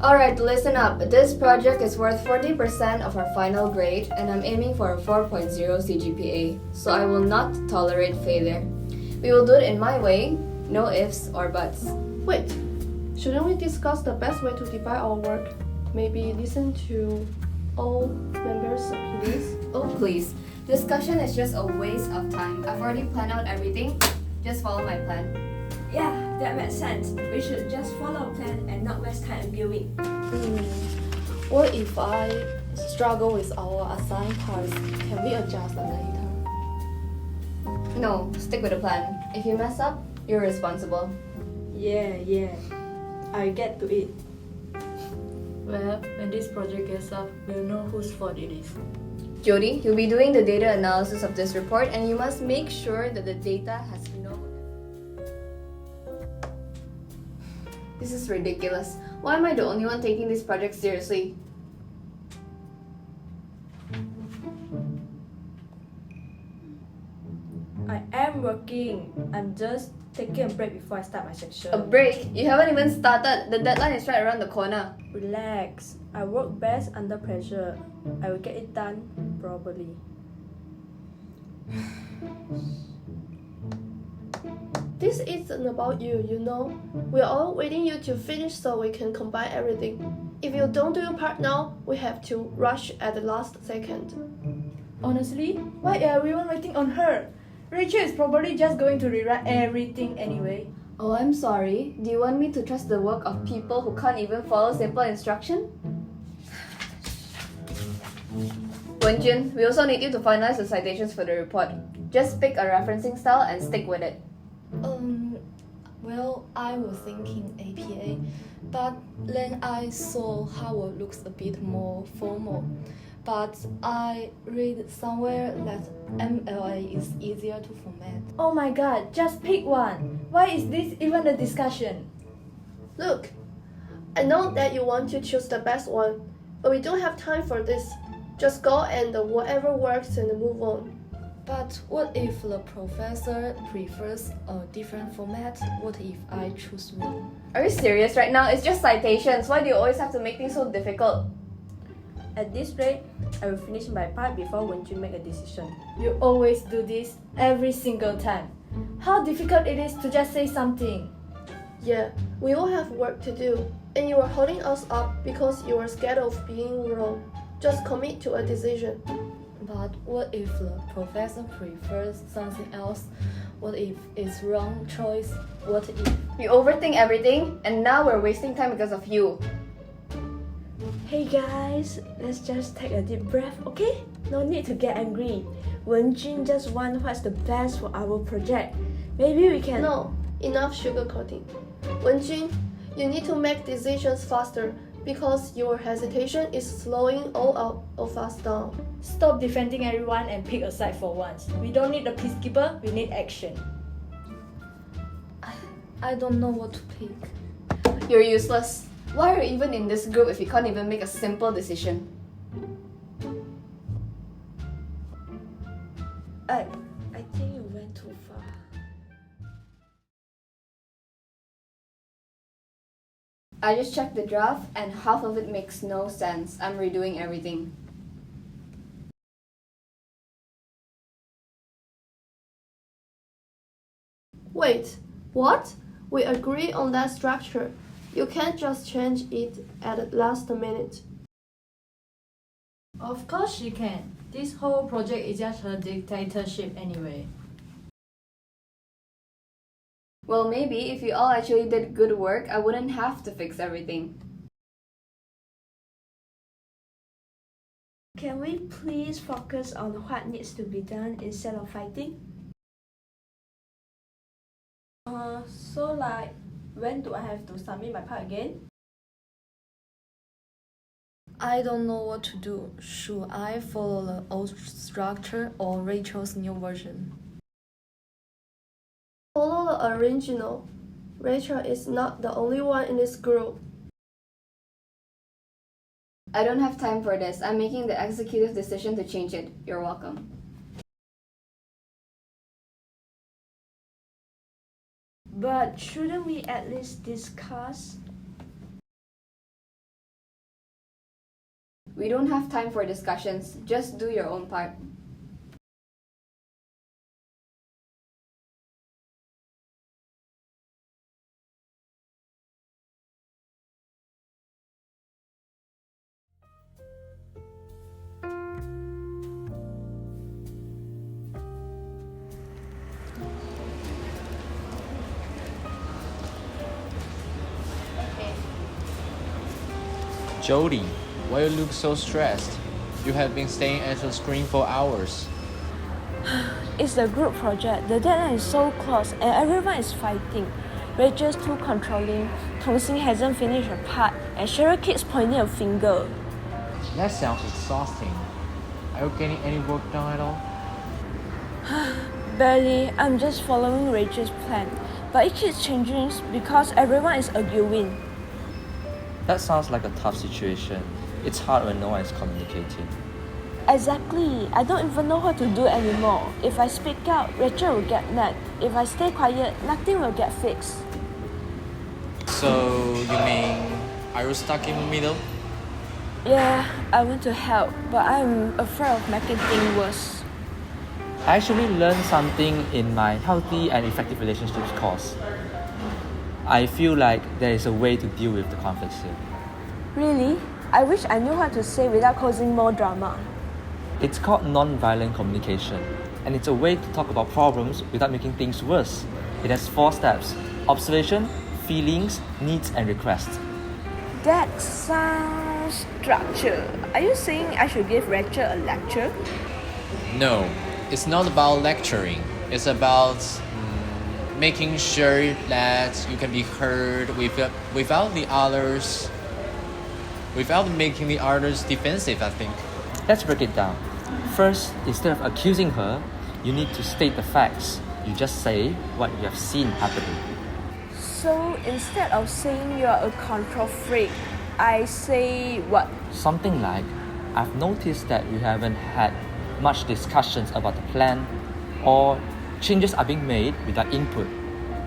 Alright, listen up. This project is worth 40% of our final grade, and I'm aiming for a 4.0 CGPA, so I will not tolerate failure. We will do it in my way, no ifs or buts. Wait, shouldn't we discuss the best way to divide our work? Maybe listen to all members' opinions? Oh, please. Discussion is just a waste of time. I've already planned out everything. Just follow my plan. Yeah, that makes sense. We should just follow a plan and not waste time arguing. What if I struggle with our assigned tasks? Can we adjust later? No, stick with the plan. If you mess up, you're responsible. Yeah. I get to it. Well, when this project gets up, we'll know whose fault it is. Jody, you'll be doing the data analysis of this report, and you must make sure that the data has no... This is ridiculous. Why am I the only one taking this project seriously? I am working. I'm just taking a break before I start my section. A break? You haven't even started. The deadline is right around the corner. Relax. I work best under pressure. I will get it done properly. This isn't about you, you know. We're all waiting you to finish so we can combine everything. If you don't do your part now, we have to rush at the last second. Honestly, why are everyone waiting on her? Rachel is probably just going to rewrite everything anyway. Oh, I'm sorry. Do you want me to trust the work of people who can't even follow simple instruction? Wenjun, we also need you to finalize the citations for the report. Just pick a referencing style and stick with it. Well, I was thinking APA, but then I saw Howard looks a bit more formal. But I read somewhere that MLA is easier to format. Oh my god, just pick one. Why is this even a discussion? Look, I know that you want to choose the best one, but we don't have time for this. Just go and whatever works and move on. But what if the professor prefers a different format? What if I choose wrong? Are you serious right now? It's just citations. Why do you always have to make things so difficult? At this rate, I will finish my part before Wenjun make a decision. You always do this every single time. How difficult it is to just say something. Yeah, we all have work to do, and you are holding us up because you are scared of being wrong. Just commit to a decision. But what if the professor prefers something else? What if it's wrong choice? What if... You overthink everything, and now we're wasting time because of you. Hey guys, let's just take a deep breath, okay? No need to get angry. Wenjun just wants what's the best for our project. Maybe we can... No, enough sugarcoating. Wenjun, you need to make decisions faster because your hesitation is slowing all of us down. Stop defending everyone and pick a side for once. We don't need a peacekeeper, we need action. I don't know what to pick. You're useless. Why are you even in this group if you can't even make a simple decision? I think you went too far. I just checked the draft and half of it makes no sense. I'm redoing everything. Wait, what? We agree on that structure. You can't just change it at the last minute. Of course she can. This whole project is just her dictatorship anyway. Well, maybe if you all actually did good work, I wouldn't have to fix everything. Can we please focus on what needs to be done instead of fighting? So like, when do I have to submit my part again? I don't know what to do. Should I follow the old structure or Rachel's new version? Follow the original. Rachel is not the only one in this group. I don't have time for this. I'm making the executive decision to change it. You're welcome. But shouldn't we at least discuss? We don't have time for discussions. Just do your own part. Jody, why you look so stressed? You have been staying at the screen for hours. It's a group project. The deadline is so close and everyone is fighting. Rachel's too controlling, Tongxing hasn't finished her part, and Cheryl keeps pointing a finger. That sounds exhausting. Are you getting any work done at all? Barely, I'm just following Rachel's plan. But it keeps changing because everyone is arguing. That sounds like a tough situation. It's hard when no one is communicating. Exactly. I don't even know what to do anymore. If I speak out, Rachel will get mad. If I stay quiet, nothing will get fixed. So, you mean, are you stuck in the middle? Yeah, I want to help, but I'm afraid of making things worse. I actually learned something in my Healthy and Effective Relationships course. I feel like there is a way to deal with the conflicts here. Really? I wish I knew what to say without causing more drama. It's called non-violent communication, and it's a way to talk about problems without making things worse. It has 4 steps: observation, feelings, needs, and requests. That sounds structured. Are you saying I should give Rachel a lecture? No, it's not about lecturing. It's about making sure that you can be heard without making the others defensive, I think. Let's break it down. First, instead of accusing her, you need to state the facts. You just say what you have seen happening. So instead of saying you're a control freak, I say what? Something like, I've noticed that you haven't had much discussions about the plan, or changes are being made without input.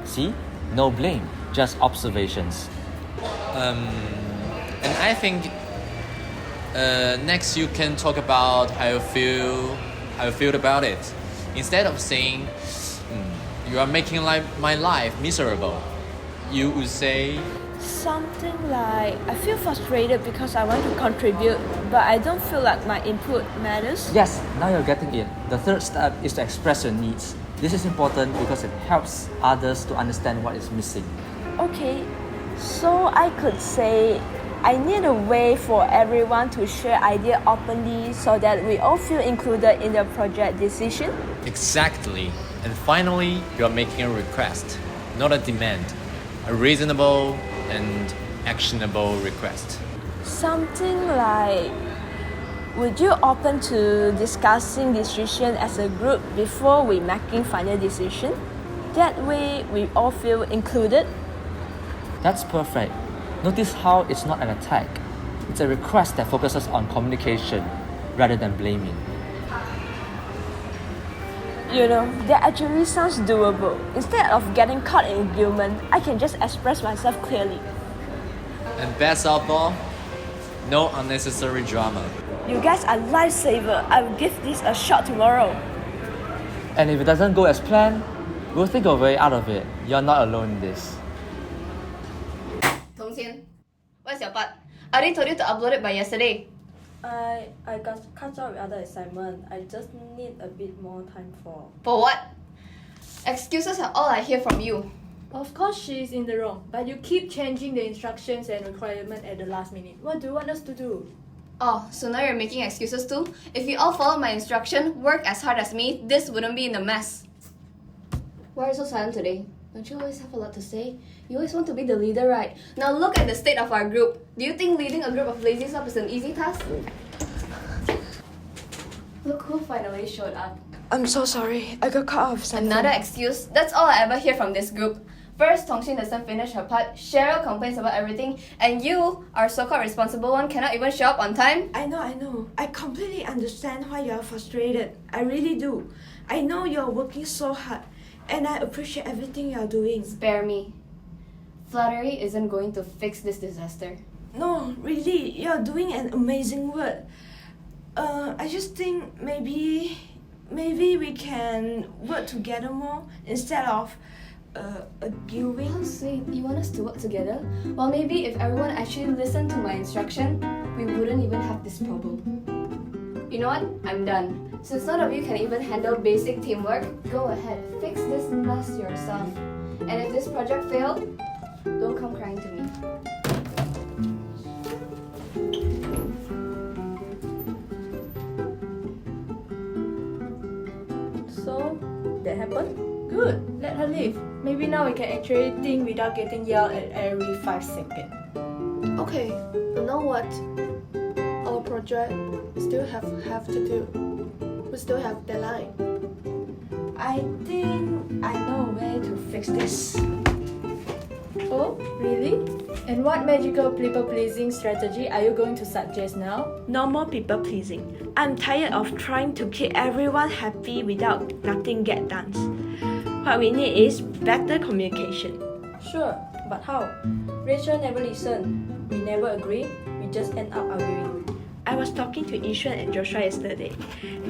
See? No blame, just observations. And I think next you can talk about how you feel about it. Instead of saying, you are making my life miserable, you would say Something like, I feel frustrated because I want to contribute, but I don't feel like my input matters. Yes, now you're getting it. The third step is to express your needs. This is important because it helps others to understand what is missing. Okay, so I could say, I need a way for everyone to share ideas openly so that we all feel included in the project decision. exactly. And finally, you are making a request, not a demand. A reasonable and actionable request. Something like, would you open to discussing decision as a group before we making final decision? That way we all feel included. That's perfect. Notice how it's not an attack. It's a request that focuses on communication rather than blaming. You know, that actually sounds doable. Instead of getting caught in argument, I can just express myself clearly. And best of all, no unnecessary drama. You guys are lifesaver. I will give this a shot tomorrow. And if it doesn't go as planned, we'll think of a way out of it. You're not alone in this. Tongxian, where's your part? I already told you to upload it by yesterday. I got cut out with other assignment. I just need a bit more time for. For what? Excuses are all I hear from you. Of course she is in the wrong, but you keep changing the instructions and requirement at the last minute. What do you want us to do? Oh, so now you're making excuses too? If you all follow my instruction, work as hard as me, this wouldn't be in a mess. Why are you so silent today? Don't you always have a lot to say? You always want to be the leader, right? Now look at the state of our group. Do you think leading a group of lazy sub is an easy task? Look who finally showed up. I'm so sorry. I got cut off something. Another excuse? That's all I ever hear from this group. First, Tongxin doesn't finish her part, Cheryl complains about everything, and you, our so-called responsible one, cannot even show up on time? I know. I completely understand why you're frustrated. I really do. I know you're working so hard, and I appreciate everything you're doing. Spare me. Flattery isn't going to fix this disaster. No, really, you're doing an amazing work. I just think maybe we can work together more instead of arguing. Oh, sweet. You want us to work together? Well, maybe if everyone actually listened to my instruction, we wouldn't even have this problem. You know what? I'm done. Since none of you can even handle basic teamwork, go ahead, fix this mess yourself. And if this project failed, don't come crying to me. So, that happened? Good, let her leave. Maybe now we can actually think without getting yelled at every 5 seconds. Okay, you know what? Our project still have to do. We still have deadline. I think I know a way to fix this. Oh, really? And what magical people-pleasing strategy are you going to suggest now? No more people pleasing. I'm tired of trying to keep everyone happy without nothing get done. What we need is better communication. Sure, but how? Rachel never listened. We never agree. We just end up arguing. I was talking to Yishuan and Joshua yesterday,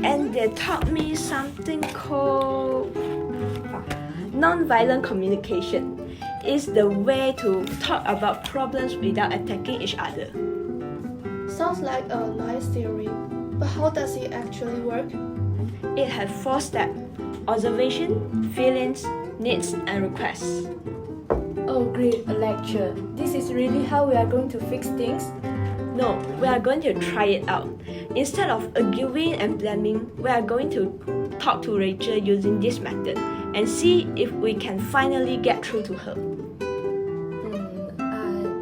and they taught me something called non-violent communication. It's the way to talk about problems without attacking each other. Sounds like a nice theory, but how does it actually work? It has 4 steps: observation, feelings, needs, and requests. Oh great, a lecture. This is really how we are going to fix things? No, we are going to try it out. Instead of arguing and blaming, we are going to talk to Rachel using this method and see if we can finally get through to her.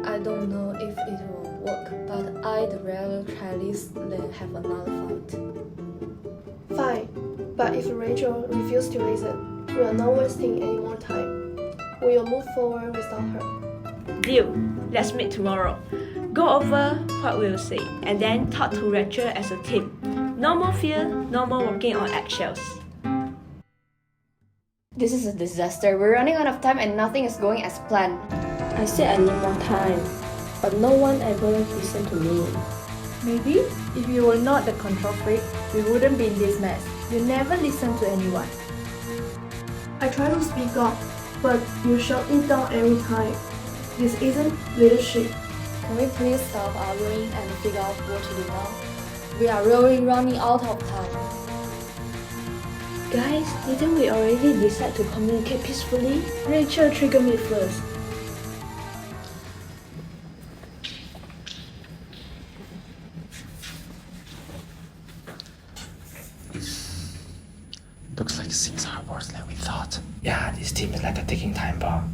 I don't know if it will work, but I'd rather try this than have another fight. Fine, but if Rachel refuses to listen, we are not wasting any more time. We will move forward without her. Deal. Let's meet tomorrow. Go over what we'll say and then talk to Rachel as a team. No more fear, no more walking on eggshells. This is a disaster. We're running out of time and nothing is going as planned. I said I need more time, but no one ever listened to me. Maybe if you were not the control freak, we wouldn't be in this mess. You never listen to anyone. I try to speak up, but you shut me down every time. This isn't leadership. Can we please stop arguing and figure out what to do now? We are really running out of time. Guys, didn't we already decide to communicate peacefully? Rachel triggered me first. Looks like things are worse than we thought. Yeah, this team is like a ticking time bomb.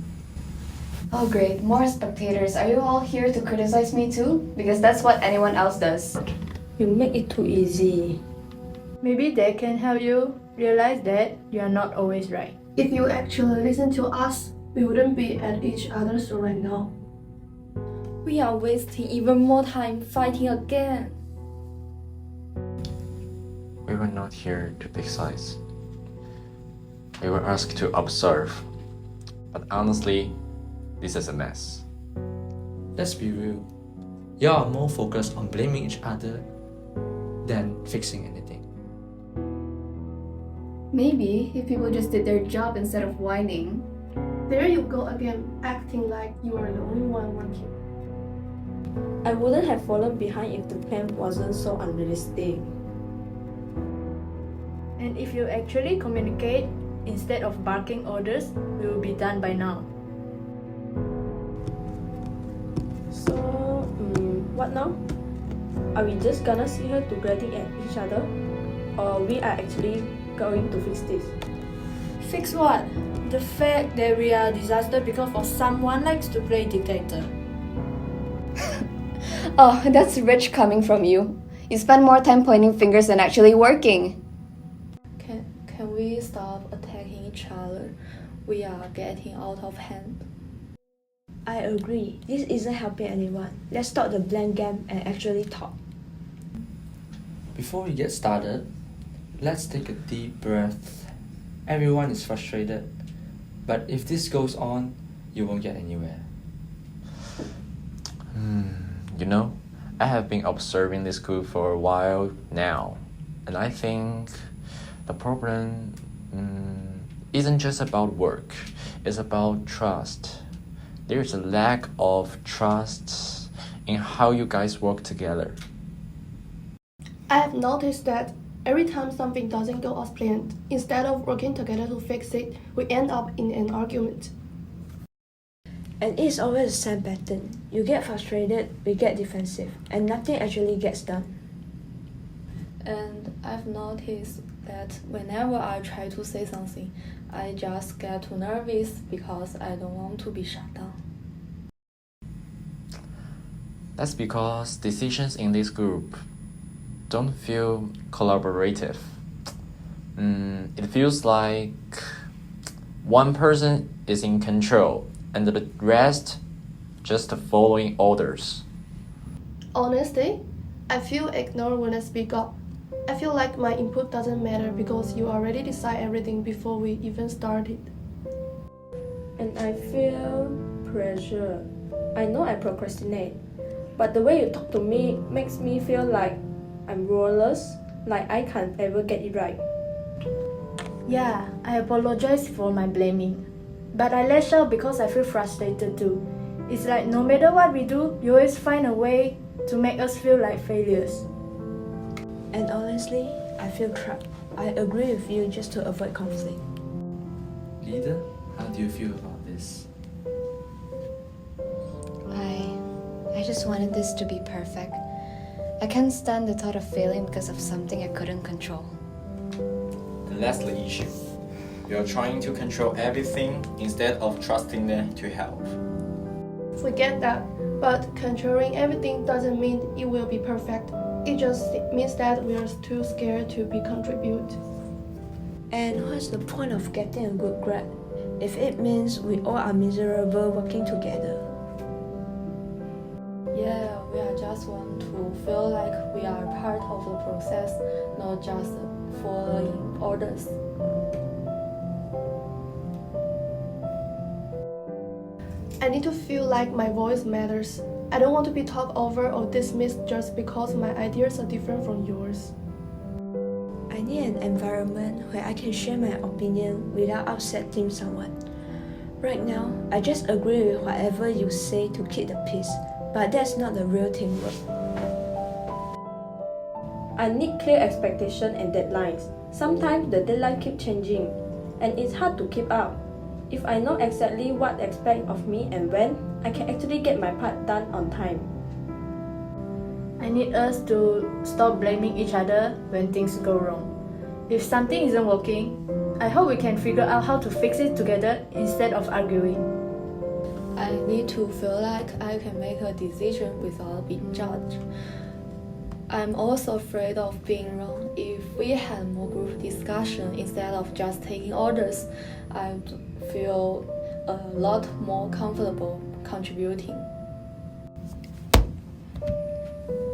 Oh great, more spectators. Are you all here to criticize me too? Because that's what anyone else does. You make it too easy. Maybe they can help you realize that you are not always right. If you actually listen to us, we wouldn't be at each other's throat right now. We are wasting even more time fighting again. We were not here to pick sides. We were asked to observe. But honestly, this is a mess. Let's be real. Y'all are more focused on blaming each other than fixing anything. Maybe if people just did their job instead of whining. There you go again, acting like you are the only one working. I wouldn't have fallen behind if the plan wasn't so unrealistic. And if you actually communicate instead of barking orders, we will be done by now. So, what now? Are we just gonna see her to grating at each other? Or we are actually going to fix this? Fix what? The fact that we are a disaster because of someone likes to play dictator. Oh, that's rich coming from you. You spend more time pointing fingers than actually working. Can we stop attacking each other? We are getting out of hand. I agree. This isn't helping anyone. Let's stop the blame game and actually talk. Before we get started, let's take a deep breath. Everyone is frustrated, but if this goes on, you won't get anywhere. You know, I have been observing this group for a while now, and I think the problem isn't just about work, it's about trust. There's a lack of trust in how you guys work together. I have noticed that every time something doesn't go as planned, instead of working together to fix it, we end up in an argument. And it's always the same pattern. You get frustrated, we get defensive, and nothing actually gets done. And I've noticed that whenever I try to say something, I just get too nervous because I don't want to be shut down. That's because decisions in this group don't feel collaborative. It feels like one person is in control and the rest just following orders. Honestly, I feel ignored when I speak up. I feel like my input doesn't matter because you already decide everything before we even started. And I feel pressure. I know I procrastinate, but the way you talk to me makes me feel like I'm rudderless, like I can't ever get it right. Yeah, I apologize for my blaming. But I lash out because I feel frustrated too. It's like no matter what we do, you always find a way to make us feel like failures. And honestly, I feel trapped. I agree with you just to avoid conflict. Leader, how do you feel about this? I just wanted this to be perfect. I can't stand the thought of failing because of something I couldn't control. And that's the issue. You're trying to control everything instead of trusting them to help. We get that, but controlling everything doesn't mean it will be perfect. It just means that we are too scared to be contribute. And what's the point of getting a good grade if it means we all are miserable working together? Yeah, we are just want to feel like we are part of the process, not just following orders. I need to feel like my voice matters. I don't want to be talked over or dismissed just because my ideas are different from yours. I need an environment where I can share my opinion without upsetting someone. Right now, I just agree with whatever you say to keep the peace, but that's not the real teamwork. I need clear expectation and deadlines. Sometimes the deadline keeps changing, and it's hard to keep up. If I know exactly what to expect of me and when, I can actually get my part done on time. I need us to stop blaming each other when things go wrong. If something isn't working, I hope we can figure out how to fix it together instead of arguing. I need to feel like I can make a decision without being judged. I'm also afraid of being wrong. If we had more group discussion instead of just taking orders, I'd feel a lot more comfortable contributing.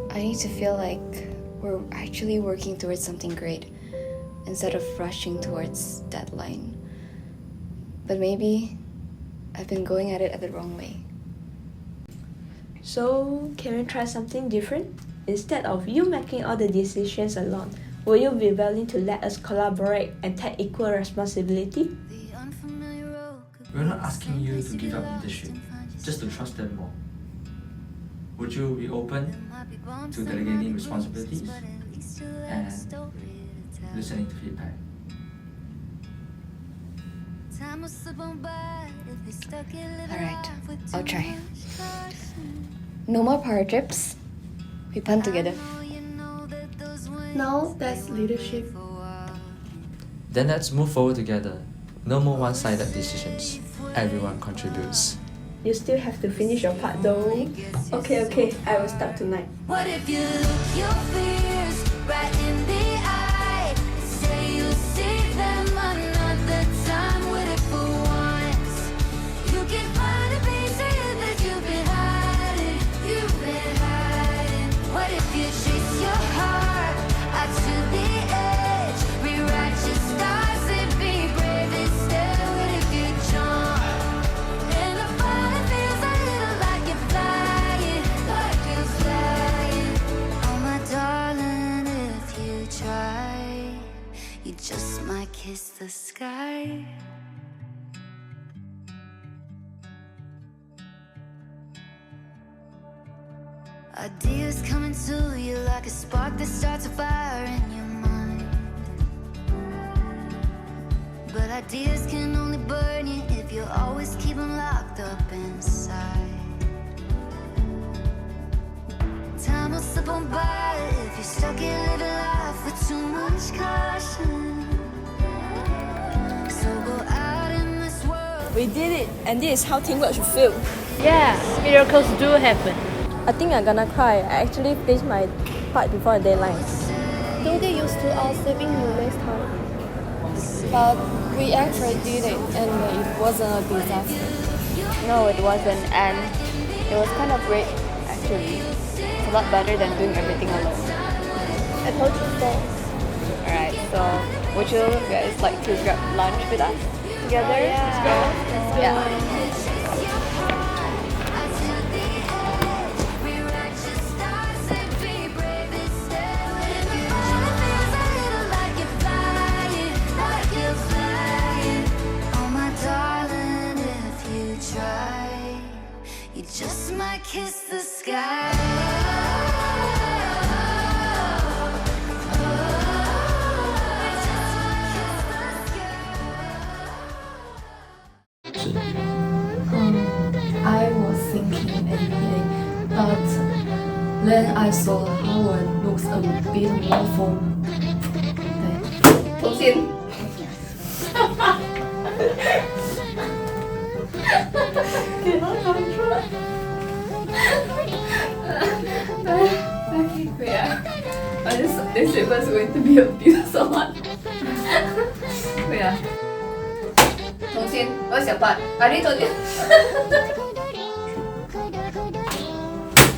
I need to feel like we're actually working towards something great instead of rushing towards deadline. But maybe I've been going at it the wrong way. So, can we try something different? Instead of you making all the decisions alone, will you be willing to let us collaborate and take equal responsibility? We're not asking you to give up leadership, just to trust them more. Would you be open to delegating responsibilities and listening to feedback? Alright, I'll try. No more power trips. We plan together. Now that's leadership. Then let's move forward together. No more one-sided decisions. Everyone contributes. You still have to finish your part though. Okay, I will start tonight. What if you look your fears right in the eye? Say you'll see them another time. What if for once you can find a piece of you that you've been hiding? You've been hiding. What if you chase your heart out to the edge? Rewrite your stars and be brave instead. What if you jump and the falling feels a little like you're flying, like you're flying? kiss the sky. Ideas coming to you like a spark that starts a fire in your mind. But ideas can only burn you if you always keep them locked up inside. Time will slip on by if you're stuck here living life with too much caution. So go out in this world. We did it, and this is how teamwork should feel. Yeah, miracles do happen. I think I'm gonna cry. I actually finished my part before the deadline. Don't get used to us saving you next time. But we actually did it, and it wasn't a disaster. No, it wasn't, and it was kind of great actually. It's a lot better than doing everything alone. I told you so. Alright, so would you guys like to grab lunch with us together? Let's go. Yeah. You just might kiss the sky. I was thinking APA, but then I saw Howard looks a bit more formal. 重新。This paper is going to be abused or what? 对啊。重新，我要小班，啊你重新。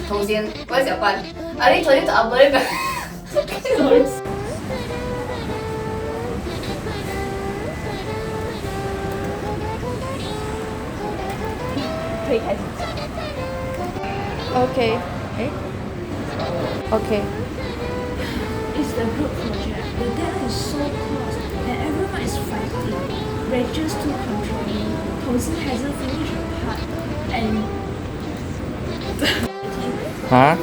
重新，我要小班，啊你重新就 upload 呗。可以开始。 Okay. Okay. It's the group project. The deadline is so close and everyone is fighting. Rachel's too controlling. Tosin hasn't finished her part. And Huh?